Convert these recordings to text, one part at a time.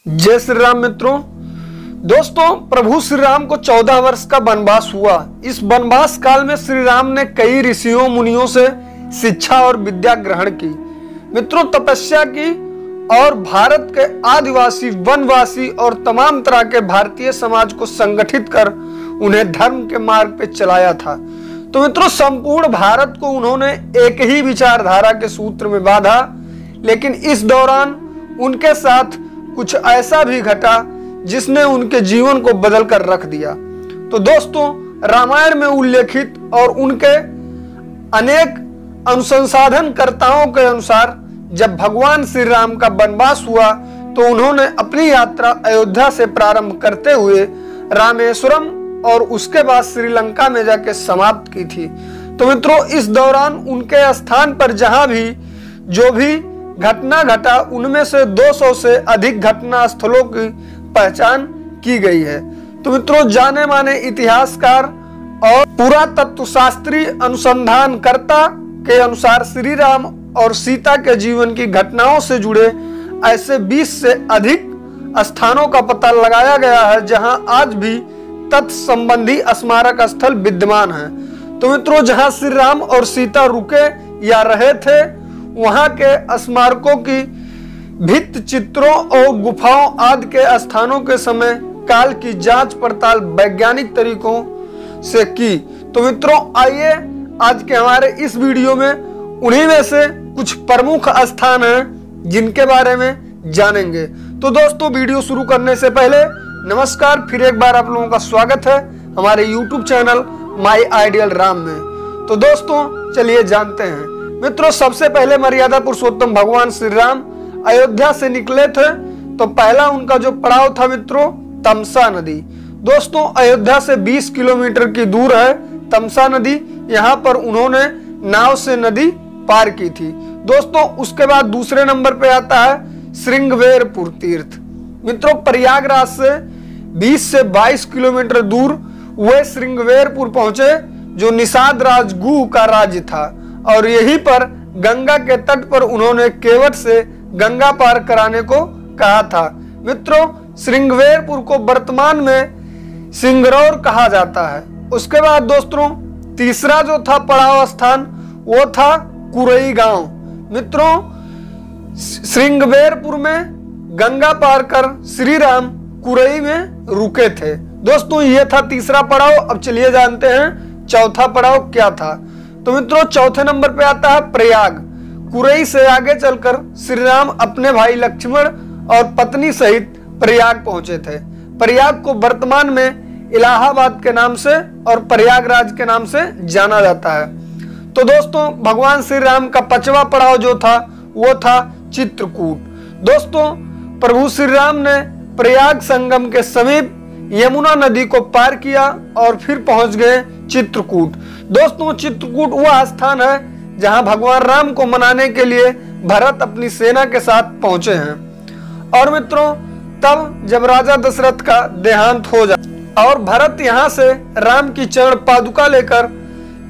जय श्री राम मित्रों। दोस्तों, प्रभु श्री राम को 14 वर्ष का वनवास हुआ। इस वनवास काल में श्री राम ने कई ऋषियों मुनियों से शिक्षा और विद्या ग्रहण की। मित्रों, तपस्या की और भारत के आदिवासी, वनवासी और तमाम तरह के भारतीय समाज को संगठित कर उन्हें धर्म के मार्ग पे चलाया था। तो मित्रों, संपूर्ण भारत को उन्होंने एक ही विचारधारा के सूत्र में बांधा। लेकिन इस दौरान उनके साथ कुछ ऐसा भी घटा जिसने उनके जीवन को बदल कर रख दिया। तो दोस्तों, रामायण में उल्लेखित और उनके अनेक अनुसंधानकर्ताओं के अनुसार जब भगवान श्री राम का वनवास हुआ तो उन्होंने अपनी यात्रा अयोध्या से प्रारंभ करते हुए रामेश्वरम और उसके बाद श्रीलंका में जाके समाप्त की थी। तो मित्रों, इस दौरान उनके स्थान पर जहां भी जो भी घटना घटा उनमें से 200 से अधिक घटना स्थलों की पहचान की गई है। तो मित्रों, जाने माने इतिहासकार और पुरातत्व शास्त्री अनुसंधानकर्ता के अनुसार श्री राम और सीता के जीवन की घटनाओं से जुड़े ऐसे 20 से अधिक स्थानों का पता लगाया गया है जहां आज भी तत्संबंधी स्मारक स्थल विद्यमान है। तो मित्रों, जहां श्री राम और सीता रुके या रहे थे वहां के स्मारकों की भित्त चित्रों और गुफाओं आदि के स्थानों के समय काल की जांच पड़ताल वैज्ञानिक तरीकों से की। तो मित्रों, आइए आज के हमारे इस वीडियो में उन्हीं में से कुछ प्रमुख स्थान हैं जिनके बारे में जानेंगे। तो दोस्तों, वीडियो शुरू करने से पहले नमस्कार, फिर एक बार आप लोगों का स्वागत है हमारे YouTube channel my ideal Ram में। तो दोस्तों, चलिए जानते हैं। मित्रों, सबसे पहले मर्यादा पुरुषोत्तम भगवान श्री राम अयोध्या से निकले थे। तो पहला उनका जो पड़ाव था मित्रों, तमसा नदी। दोस्तों, अयोध्या से 20 किलोमीटर की दूर है तमसा नदी। यहाँ पर उन्होंने नाव से नदी पार की थी। दोस्तों, उसके बाद दूसरे नंबर पे आता है श्रृंगवेरपुर तीर्थ। मित्रों, प्रयागराज से 20 से 22 किलोमीटर दूर वे श्रृंगवेरपुर पहुंचे जो निषाद राजगुह का राज्य था और यहीं पर गंगा के तट पर उन्होंने केवट से गंगा पार कराने को कहा था। मित्रों, श्रृंगवेरपुर को वर्तमान में सिंगरौर कहा जाता है। उसके बाद दोस्तों, तीसरा जो था पड़ाव स्थान वो था कुरई गांव। मित्रों, श्रृंगवेरपुर में गंगा पार कर श्री राम कुरई में रुके थे। दोस्तों, ये था तीसरा पड़ाव। अब चलिए जानते हैं चौथा पड़ाव क्या था। तो मित्रों, चौथे नंबर पे आता है प्रयाग। कुरई से आगे चलकर श्री राम अपने भाई लक्ष्मण और पत्नी सहित प्रयाग पहुंचे थे। प्रयाग को वर्तमान में इलाहाबाद के नाम से और प्रयागराज के नाम से जाना जाता है। तो दोस्तों, भगवान श्री राम का 5वां पड़ाव जो था वो था चित्रकूट। दोस्तों, प्रभु श्री राम ने प्रयाग संगम के समीप यमुना नदी को पार किया और फिर पहुंच गए चित्रकूट। दोस्तों, चित्रकूट वह स्थान है जहां भगवान राम को मनाने के लिए भरत अपनी सेना के साथ पहुंचे हैं। और मित्रों, तब जब राजा दशरथ का देहांत हो जाए और भरत यहां से राम की चरण पादुका लेकर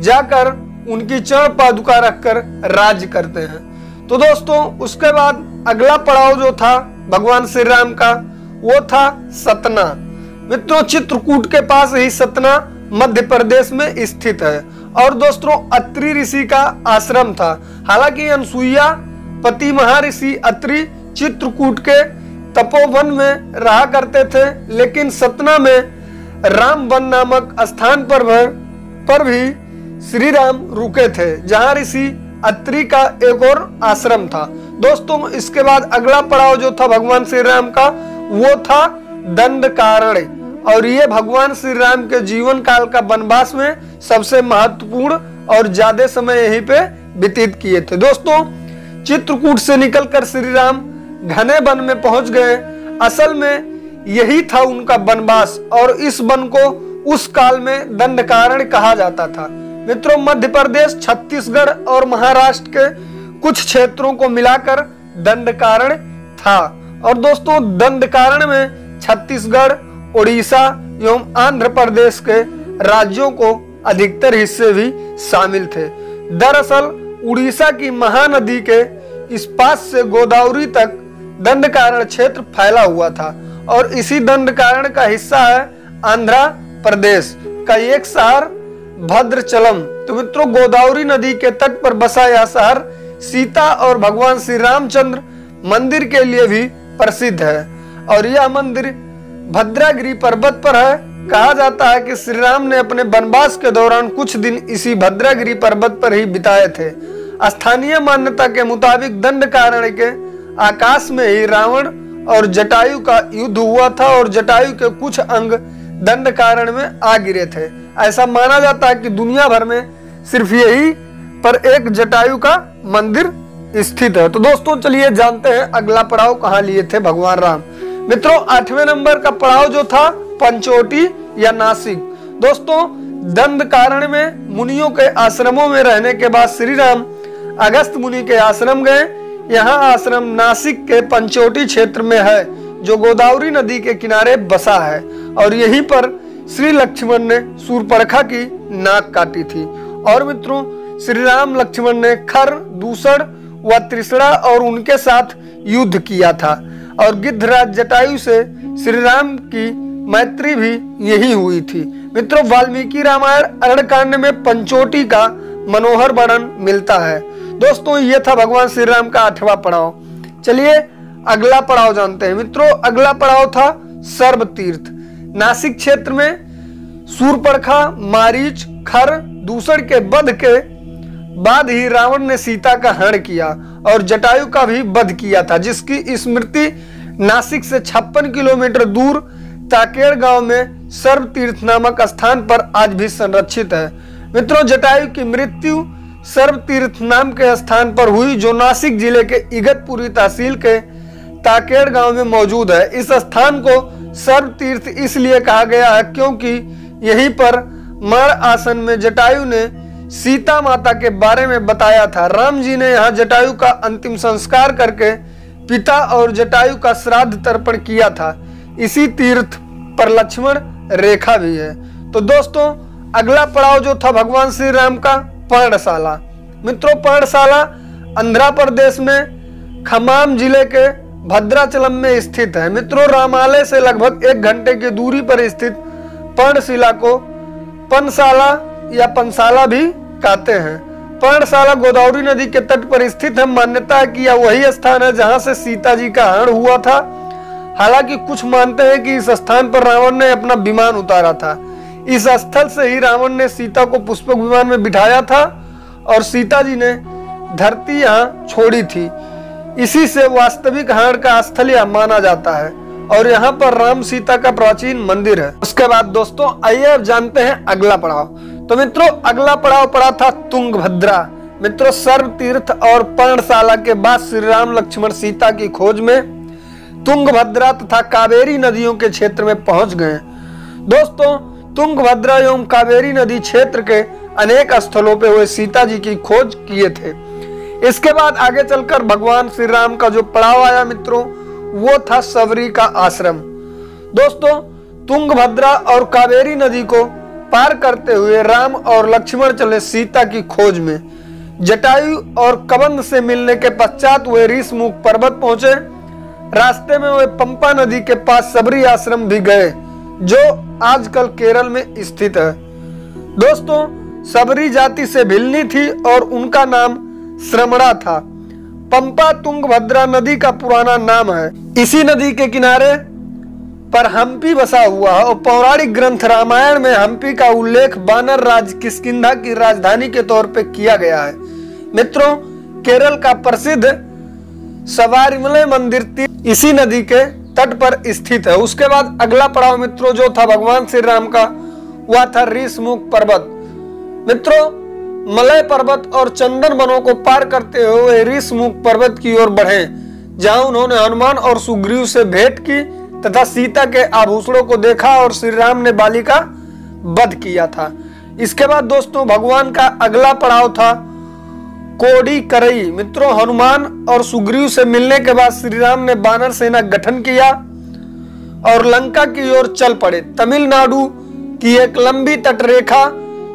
जाकर उनकी चरण पादुका रखकर राज्य करते हैं। तो दोस्तों, उसके बाद अगला पड़ाव जो था भगवान श्री राम का वो था सतना। मित्रों, चित्रकूट के पास ही सतना मध्य प्रदेश में स्थित है। और दोस्तों, अत्रि ऋषि का आश्रम था। हालांकि अनसुईया पति महर्षि अत्रि चित्रकूट के तपोवन में रहा करते थे, लेकिन सतना में रामवन नामक स्थान पर भी श्री राम रुके थे जहां ऋषि अत्रि का एक और आश्रम था। दोस्तों, इसके बाद अगला पड़ाव जो था भगवान श्री राम का वो था दंडकारण्य। और ये भगवान श्री राम के जीवन काल का वनवास में सबसे महत्वपूर्ण और ज्यादा समय यहीं पे व्यतीत किए थे। दोस्तों, चित्रकूट से निकलकर श्री राम घने वन में पहुंच गए। असल में यही था उनका वनवास और इस वन को उस काल में दंडकारण्य कहा जाता था। मित्रों, मध्य प्रदेश, छत्तीसगढ़ और महाराष्ट्र के कुछ क्षेत्रों को मिलाकर दंडकारण्य था। और दोस्तों, दंडकारण्य में छत्तीसगढ़, उड़ीसा एवं आंध्र प्रदेश के राज्यों को अधिकतर हिस्से भी शामिल थे। दरअसल उड़ीसा की महानदी के इस पास से गोदावरी तक दंडकारण्य क्षेत्र फैला हुआ था और इसी दंडकारण्य का हिस्सा है आंध्र प्रदेश का एक शहर भद्राचलम। तो मित्रों, गोदावरी नदी के तट पर बसा यह शहर सीता और भगवान श्री रामचंद्र मंदिर के लिए भी प्रसिद्ध है और यह मंदिर भद्रागिरि पर्वत पर है। कहा जाता है कि श्री राम ने अपने वनवास के दौरान कुछ दिन इसी भद्रागिरि पर्वत पर ही बिताए थे। स्थानीय मान्यता के मुताबिक दंडकारण्य के आकाश में ही रावण और जटायु का युद्ध हुआ था और जटायु के कुछ अंग दंडकारण्य में आ गिरे थे। ऐसा माना जाता है कि दुनिया भर में सिर्फ यही पर एक जटायु का मंदिर स्थित है। तो दोस्तों, चलिए जानते हैं अगला पड़ाव कहाँ लिए थे भगवान राम। मित्रों, 8वें नंबर का पड़ाव जो था पंचोटी या नासिक। दोस्तों, दंडकारण्य में मुनियों के आश्रमों में रहने के बाद श्री राम अगस्त मुनि के आश्रम गए। यहाँ आश्रम नासिक के पंचोटी क्षेत्र में है जो गोदावरी नदी के किनारे बसा है और यहीं पर श्री लक्ष्मण ने शूर्पणखा की नाक काटी थी। और मित्रों, श्री राम लक्ष्मण ने खर, दूसर व त्रिशड़ा और उनके साथ युद्ध किया था और गिद्धराज जटायु से श्री राम की मैत्री भी यही हुई थी। मित्रों, वाल्मीकि रामायण अरण्यकांड में पंचोटी का मनोहर वर्णन मिलता है। दोस्तों, ये था भगवान श्री राम का 8वां पड़ाव। चलिए अगला पड़ाव जानते हैं। मित्रों, अगला पड़ाव था सर्व तीर्थ। नासिक क्षेत्र में शूर्पणखा, मारीच, खर, दूसर के वध के बाद ही रावण ने सीता का हरण किया और जटायु का भी वध किया था, जिसकी स्मृति नासिक से 56 किलोमीटर दूर ताकेड़ गांव में सर्व तीर्थ नामक स्थान पर आज भी संरक्षित है। मित्रों, जटायु की मृत्यु सर्व तीर्थ नाम के स्थान पर हुई जो नासिक जिले के इगतपुरी तहसील के ताकेड़ गांव में मौजूद है। इस स्थान को सर्व तीर्थ इसलिए कहा गया है क्योंकि यहीं पर मर आसन में जटायु ने सीता माता के बारे में बताया था। राम जी ने यहाँ जटायु का अंतिम संस्कार करके पिता और जटायु का श्राद्ध तर्पण किया था। इसी तीर्थ पर लक्ष्मण रेखा भी है। तो दोस्तों, अगला पड़ाव जो था भगवान श्री राम का पर्णशाला। मित्रों, पर्णशाला आंध्र प्रदेश में खम्माम जिले के भद्राचलम में स्थित है। मित्रों, रामालय से लगभग 1 घंटे की दूरी पर स्थित पर्णशिला को पनशाला या पंसाला भी कहते हैं। पर्णशाला गोदावरी नदी के तट पर स्थित है। मान्यता है कि यह वही स्थान है जहां से सीता जी का हरण हुआ था। हालांकि कुछ मानते हैं कि इस स्थान पर रावण ने अपना विमान उतारा था। इस स्थल से ही रावण ने सीता को पुष्पक विमान में बिठाया था और सीता जी ने धरती यहाँ छोड़ी थी। इसी से वास्तविक हरण का स्थल यह माना जाता है और यहाँ पर राम सीता का प्राचीन मंदिर है। उसके बाद दोस्तों, आइए अब जानते हैं अगला पड़ाव। तो मित्रों, अगला पड़ाव पड़ा था तुंगभद्रा। मित्रों, सर्व तीर्थ और पर्णशाला के बाद श्री राम लक्ष्मण सीता की खोज में तुंगभद्रा तथा कावेरी नदियों के क्षेत्र में पहुंच गए। दोस्तों, तुंगभद्रा एवं कावेरी नदी क्षेत्र के अनेक स्थलों पे हुए सीता जी की खोज किए थे। इसके बाद आगे चलकर भगवान श्री राम का जो पड़ाव आया मित्रों, वो था सबरी का आश्रम। दोस्तों, तुंगभद्रा और कावेरी नदी को पार करते हुए राम और लक्ष्मण चले सीता की खोज में। जटायु और कबंध से मिलने के पश्चात वे ऋषमुख पर्वत पहुंचे। रास्ते में वे पंपा नदी के पास सबरी आश्रम भी गए जो आजकल केरल में स्थित है। दोस्तों, सबरी जाति से भिलनी थी और उनका नाम श्रमणा था। पंपा तुंगभद्रा नदी का पुराना नाम है। इसी नदी के किनारे पर हम्पी बसा हुआ है और पौराणिक ग्रंथ रामायण में हम्पी का उल्लेख वानर राज किष्किंधा की राजधानी के तौर पर किया गया है। मित्रों, केरल का प्रसिद्ध सबारीमलै मंदिर इसी नदी के तट पर स्थित है। उसके बाद अगला पड़ाव मित्रों जो था भगवान श्री राम का, वह था ऋषमुख पर्वत। मित्रों, मलय पर्वत और चंदन वनों को पार करते हुए ऋषमुख पर्वत की ओर बढ़े, जहां उन्होंने हनुमान और सुग्रीव से भेंट की तथा सीता के आभूषणों को देखा और श्री राम ने बाली का वध किया था। इसके बाद दोस्तों भगवान का अगला पड़ाव था कोडी करई। मित्रों, हनुमान और सुग्रीव से मिलने के बाद श्री राम ने वानर सेना गठन किया और लंका की ओर चल पड़े। तमिलनाडु की एक लंबी तटरेखा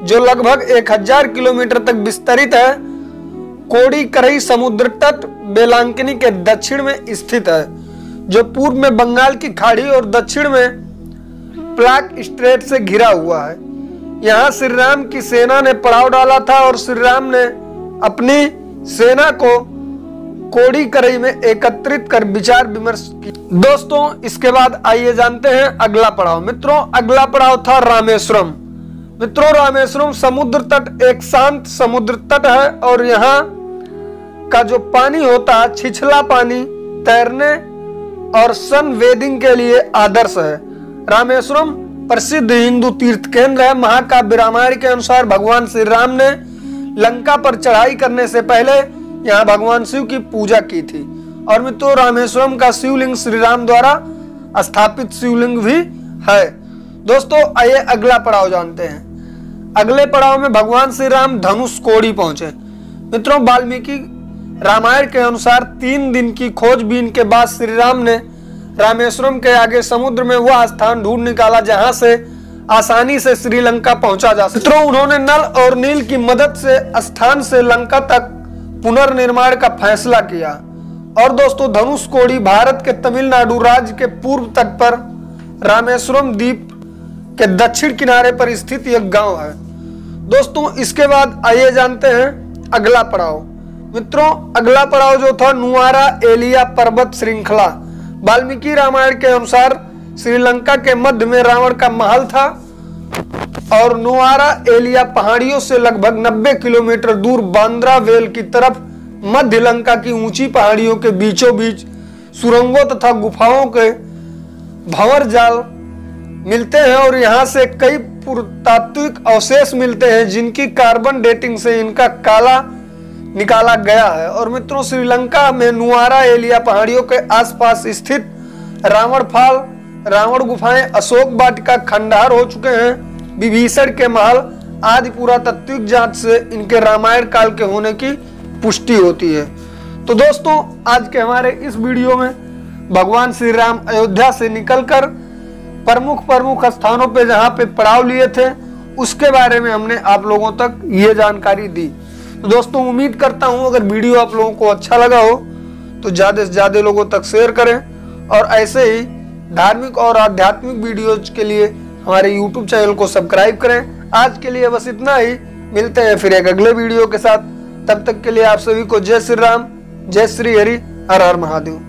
जो लगभग 1000 किलोमीटर तक विस्तरित है, कोडी करई समुद्र तट बेलांकनी के दक्षिण में स्थित है, जो पूर्व में बंगाल की खाड़ी और दक्षिण में प्लाक स्ट्रेट से घिरा हुआ है। यहाँ श्री राम की सेना ने पड़ाव डाला था और श्री राम ने अपनी सेना को कोड़ी करई में एकत्रित कर विचार विमर्श की। दोस्तों, इसके बाद आइए जानते हैं अगला पड़ाव। मित्रों, अगला पड़ाव था रामेश्वरम। मित्रों, रामेश्वरम समुद्र तट एक शांत समुद्र तट है और यहाँ का जो पानी होता है, छिछला पानी, तैरने और सन वेदिंग के लिए आदर्श है। रामेश्वरम प्रसिद्ध हिंदू तीर्थ केंद्र है। महाकाव्य रामायण के अनुसार भगवान श्री राम ने लंका पर चढ़ाई करने से पहले यहाँ भगवान शिव की पूजा की थी। और मित्रों, रामेश्वरम का शिवलिंग श्री राम द्वारा स्थापित शिवलिंग भी है। दोस्तों, आइए अगला पड़ाव जानते हैं। अगले पड़ाव में भगवान श्री राम धनुष कोड़ी पहुंचे। मित्रों, वाल्मीकि रामायण के अनुसार 3 दिन की खोजबीन के बाद श्री राम ने रामेश्वरम के आगे समुद्र में वह स्थान ढूंढ निकाला जहां से आसानी से श्रीलंका पहुंचा जा सके। मित्रों, उन्होंने नल और नील की मदद से स्थान से लंका तक पुनर्निर्माण का फैसला किया। और दोस्तों, धनुष कोड़ी भारत के तमिलनाडु राज्य के पूर्व तट पर रामेश्वरम द्वीप के दक्षिण किनारे पर स्थित एक गांव है। दोस्तों, इसके बाद आइए जानते हैं अगला पड़ाव। मित्रों, अगला पड़ाव जो था नुआरा एलिया पर्वत श्रृंखला। वाल्मीकि रामायण के अनुसार श्रीलंका के मध्य में रावण का महल था और नुआरा एलिया पहाड़ियों से लगभग 90 किलोमीटर दूर बांद्रा वेल की तरफ मध्य लंका की ऊंची पहाड़ियों के बीचों बीच सुरंगों तथा गुफाओं के भंवर जाल मिलते हैं और यहाँ से कई पुरातात्विक अवशेष मिलते हैं जिनकी कार्बन डेटिंग से इनका काला निकाला गया है। और मित्रों, श्रीलंका में नुआरा एलिया पहाड़ियों के आसपास स्थित रावण फाल, रावण गुफाएं, अशोक वाटिका खंडहर हो चुके हैं। विभीषण के महल आदि पुरातात्विक जांच से इनके रामायण काल के होने की पुष्टि होती है। तो दोस्तों, आज के हमारे इस वीडियो में भगवान श्री राम अयोध्या से निकलकर प्रमुख स्थानों पे जहाँ पे पड़ाव लिए थे उसके बारे में हमने आप लोगों तक ये जानकारी दी। तो दोस्तों, उम्मीद करता हूं अगर वीडियो आप लोगों को अच्छा लगा हो तो ज्यादा से ज्यादा लोगों तक शेयर करें और ऐसे ही धार्मिक और आध्यात्मिक वीडियोज के लिए हमारे YouTube चैनल को सब्सक्राइब करें। आज के लिए बस इतना ही, मिलते हैं फिर एक अगले वीडियो के साथ। तब तक के लिए आप सभी को जय श्री राम, जय श्री हरि, हर हर महादेव।